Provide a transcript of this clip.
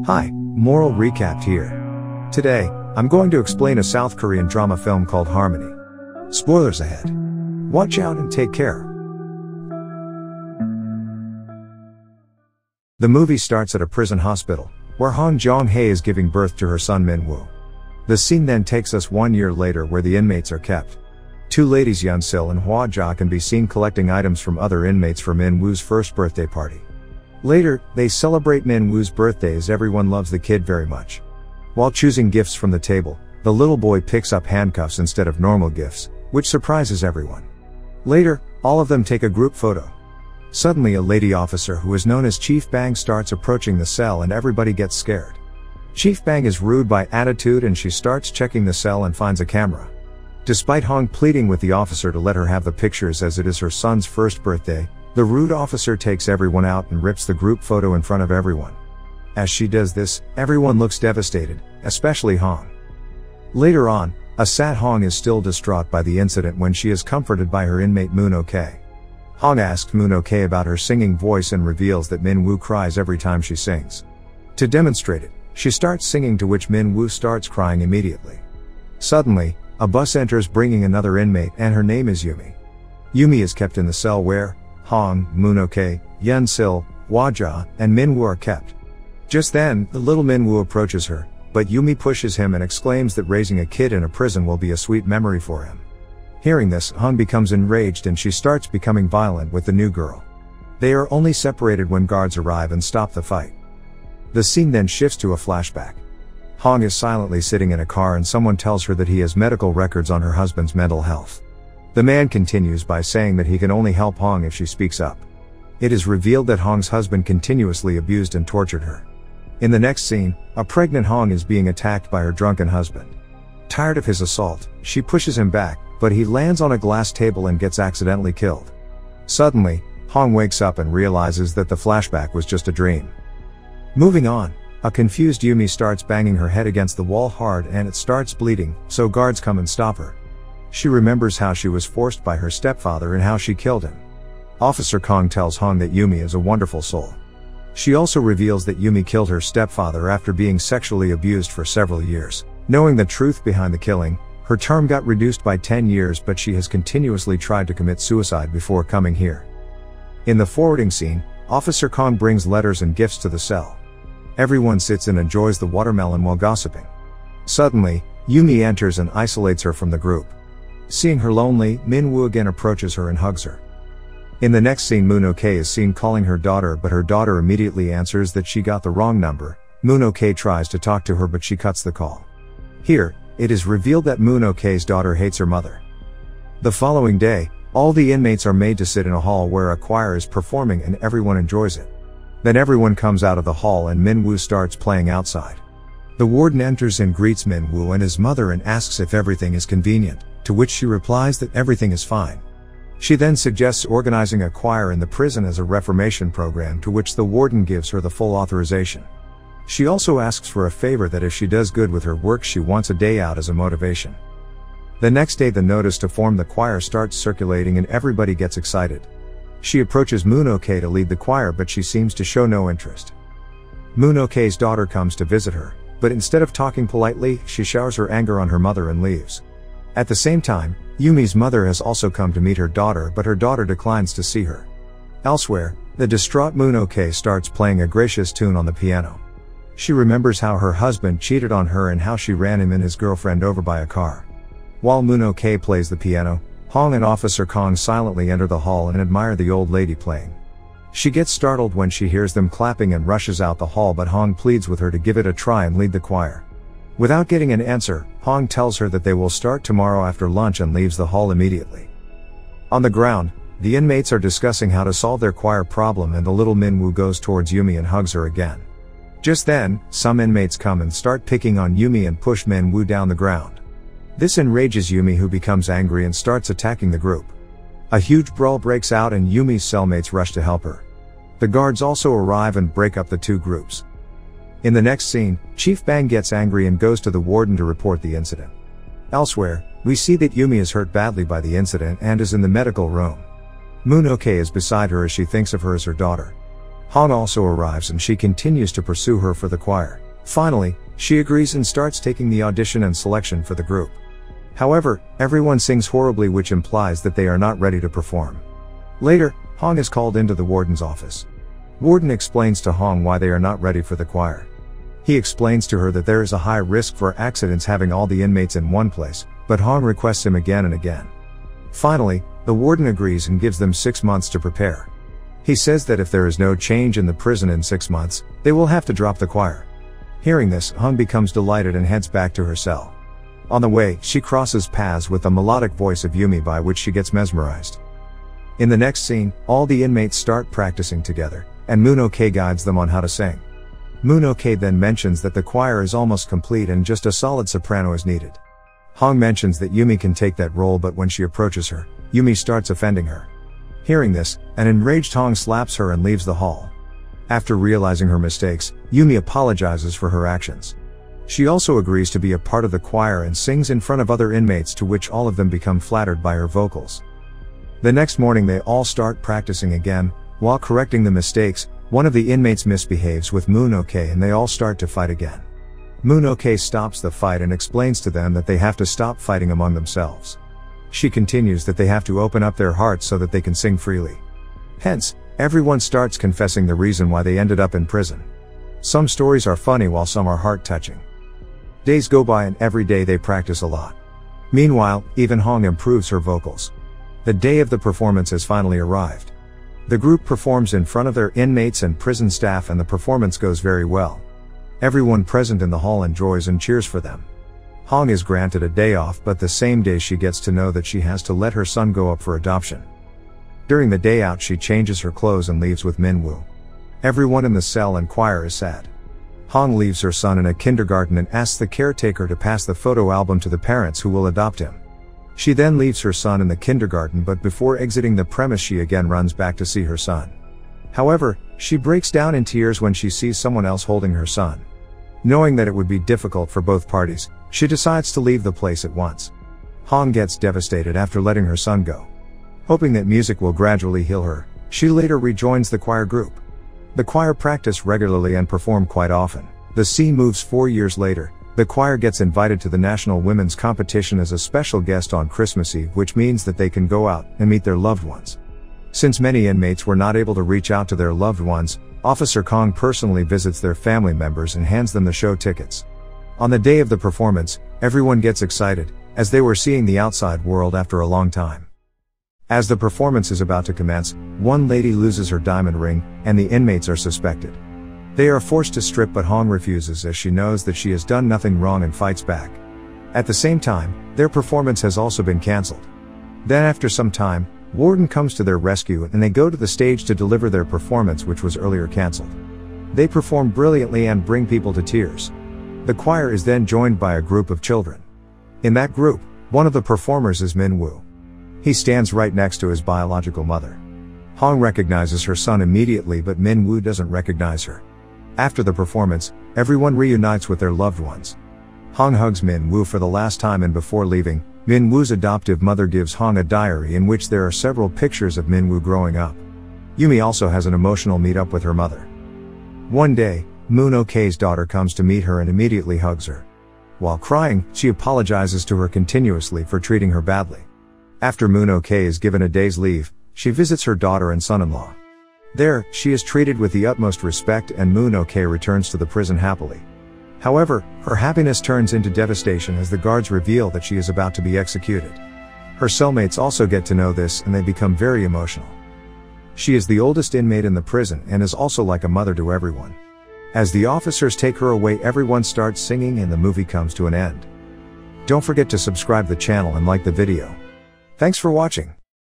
Hi, Moral Recapped here. Today, I'm going to explain a South Korean drama film called Harmony. Spoilers ahead. Watch out and take care. The movie starts at a prison hospital, where Hong Jong-hae is giving birth to her son Min-woo. The scene then takes us 1 year later where the inmates are kept. Two ladies Yun-sil and Hwa-ja can be seen collecting items from other inmates for Min-woo's first birthday party. Later, they celebrate Min-woo's birthday as everyone loves the kid very much. While choosing gifts from the table, the little boy picks up handcuffs instead of normal gifts, which surprises everyone. Later, all of them take a group photo. Suddenly a lady officer who is known as Chief Bang starts approaching the cell and everybody gets scared. Chief Bang is rude by attitude and she starts checking the cell and finds a camera. Despite Hong pleading with the officer to let her have the pictures as it is her son's first birthday, the rude officer takes everyone out and rips the group photo in front of everyone. As she does this, everyone looks devastated, especially Hong. Later on, a sad Hong is still distraught by the incident when she is comforted by her inmate Moon-ok. Hong asks Moon-ok about her singing voice and reveals that Min-woo cries every time she sings. To demonstrate it, she starts singing, to which Min-woo starts crying immediately. Suddenly, a bus enters bringing another inmate and her name is Yumi. Yumi is kept in the cell where Hong, Moon-ok, Yun-sil, Hwa-ja, and Min-woo are kept. Just then, the little Min-woo approaches her, but Yumi pushes him and exclaims that raising a kid in a prison will be a sweet memory for him. Hearing this, Hong becomes enraged and she starts becoming violent with the new girl. They are only separated when guards arrive and stop the fight. The scene then shifts to a flashback. Hong is silently sitting in a car and someone tells her that he has medical records on her husband's mental health. The man continues by saying that he can only help Hong if she speaks up. It is revealed that Hong's husband continuously abused and tortured her. In the next scene, a pregnant Hong is being attacked by her drunken husband. Tired of his assault, she pushes him back, but he lands on a glass table and gets accidentally killed. Suddenly, Hong wakes up and realizes that the flashback was just a dream. Moving on, a confused Yumi starts banging her head against the wall hard and it starts bleeding, so guards come and stop her. She remembers how she was forced by her stepfather and how she killed him. Officer Kong tells Hong that Yumi is a wonderful soul. She also reveals that Yumi killed her stepfather after being sexually abused for several years. Knowing the truth behind the killing, her term got reduced by 10 years, but she has continuously tried to commit suicide before coming here. In the forwarding scene, Officer Kong brings letters and gifts to the cell. Everyone sits and enjoys the watermelon while gossiping. Suddenly, Yumi enters and isolates her from the group. Seeing her lonely, Min-woo again approaches her and hugs her. In the next scene, Moon-ok is seen calling her daughter, but her daughter immediately answers that she got the wrong number. Moon-ok tries to talk to her but she cuts the call. Here, it is revealed that Moon-ok's daughter hates her mother. The following day, all the inmates are made to sit in a hall where a choir is performing and everyone enjoys it. Then everyone comes out of the hall and Min-woo starts playing outside. The warden enters and greets Min-woo and his mother and asks if everything is convenient, to which she replies that everything is fine. She then suggests organizing a choir in the prison as a reformation program, to which the warden gives her the full authorization. She also asks for a favor that if she does good with her work she wants a day out as a motivation. The next day the notice to form the choir starts circulating and everybody gets excited. She approaches Moon-ok to lead the choir but she seems to show no interest. Moon-ok's daughter comes to visit her, but instead of talking politely, she showers her anger on her mother and leaves. At the same time, Yumi's mother has also come to meet her daughter but her daughter declines to see her. Elsewhere, the distraught Moon-ok starts playing a gracious tune on the piano. She remembers how her husband cheated on her and how she ran him and his girlfriend over by a car. While Moon-ok plays the piano, Hong and Officer Kong silently enter the hall and admire the old lady playing. She gets startled when she hears them clapping and rushes out the hall, but Hong pleads with her to give it a try and lead the choir. Without getting an answer, Hong tells her that they will start tomorrow after lunch and leaves the hall immediately. On the ground, the inmates are discussing how to solve their choir problem and the little Min-woo goes towards Yumi and hugs her again. Just then, some inmates come and start picking on Yumi and push Min-woo down the ground. This enrages Yumi, who becomes angry and starts attacking the group. A huge brawl breaks out and Yumi's cellmates rush to help her. The guards also arrive and break up the two groups. In the next scene, Chief Bang gets angry and goes to the warden to report the incident. Elsewhere, we see that Yumi is hurt badly by the incident and is in the medical room. Moon-ok is beside her as she thinks of her as her daughter. Hong also arrives and she continues to pursue her for the choir. Finally, she agrees and starts taking the audition and selection for the group. However, everyone sings horribly, which implies that they are not ready to perform. Later, Hong is called into the warden's office. Warden explains to Hong why they are not ready for the choir. He explains to her that there is a high risk for accidents having all the inmates in one place, but Hong requests him again and again. Finally, the warden agrees and gives them 6 months to prepare. He says that if there is no change in the prison in 6 months, they will have to drop the choir. Hearing this, Hong becomes delighted and heads back to her cell. On the way, she crosses paths with the melodic voice of Yumi, by which she gets mesmerized. In the next scene, all the inmates start practicing together, and Moon-ok guides them on how to sing. Moon-ok then mentions that the choir is almost complete and just a solid soprano is needed. Hong mentions that Yumi can take that role, but when she approaches her, Yumi starts offending her. Hearing this, an enraged Hong slaps her and leaves the hall. After realizing her mistakes, Yumi apologizes for her actions. She also agrees to be a part of the choir and sings in front of other inmates, to which all of them become flattered by her vocals. The next morning they all start practicing again. While correcting the mistakes, one of the inmates misbehaves with Moon-ok and they all start to fight again. Moon-ok stops the fight and explains to them that they have to stop fighting among themselves. She continues that they have to open up their hearts so that they can sing freely. Hence, everyone starts confessing the reason why they ended up in prison. Some stories are funny while some are heart-touching. Days go by and every day they practice a lot. Meanwhile, even Hong improves her vocals. The day of the performance has finally arrived. The group performs in front of their inmates and prison staff and the performance goes very well. Everyone present in the hall enjoys and cheers for them. Hong is granted a day off, but the same day she gets to know that she has to let her son go up for adoption. During the day out she changes her clothes and leaves with Min-woo. Everyone in the cell and choir is sad. Hong leaves her son in a kindergarten and asks the caretaker to pass the photo album to the parents who will adopt him. She then leaves her son in the kindergarten, but before exiting the premise she again runs back to see her son. However, she breaks down in tears when she sees someone else holding her son. Knowing that it would be difficult for both parties, she decides to leave the place at once. Hong gets devastated after letting her son go. Hoping that music will gradually heal her, she later rejoins the choir group. The choir practice regularly and perform quite often. The scene moves 4 years later. The choir gets invited to the National Women's Competition as a special guest on Christmas Eve, which means that they can go out and meet their loved ones. Since many inmates were not able to reach out to their loved ones, Officer Kong personally visits their family members and hands them the show tickets. On the day of the performance, everyone gets excited, as they were seeing the outside world after a long time. As the performance is about to commence, one lady loses her diamond ring, and the inmates are suspected. They are forced to strip, but Hong refuses as she knows that she has done nothing wrong and fights back. At the same time, their performance has also been cancelled. Then after some time, Warden comes to their rescue and they go to the stage to deliver their performance, which was earlier cancelled. They perform brilliantly and bring people to tears. The choir is then joined by a group of children. In that group, one of the performers is Min-woo. He stands right next to his biological mother. Hong recognizes her son immediately, but Min-woo doesn't recognize her. After the performance, everyone reunites with their loved ones. Hong hugs Min-woo for the last time, and before leaving, Min-woo's adoptive mother gives Hong a diary in which there are several pictures of Min-woo growing up. Yumi also has an emotional meet-up with her mother. One day, Moon-ok's daughter comes to meet her and immediately hugs her. While crying, she apologizes to her continuously for treating her badly. After Moon-ok is given a day's leave, she visits her daughter and son-in-law. There, she is treated with the utmost respect and Moon-ok returns to the prison happily. However, her happiness turns into devastation as the guards reveal that she is about to be executed. Her cellmates also get to know this and they become very emotional. She is the oldest inmate in the prison and is also like a mother to everyone. As the officers take her away, everyone starts singing and the movie comes to an end. Don't forget to subscribe the channel and like the video. Thanks for watching.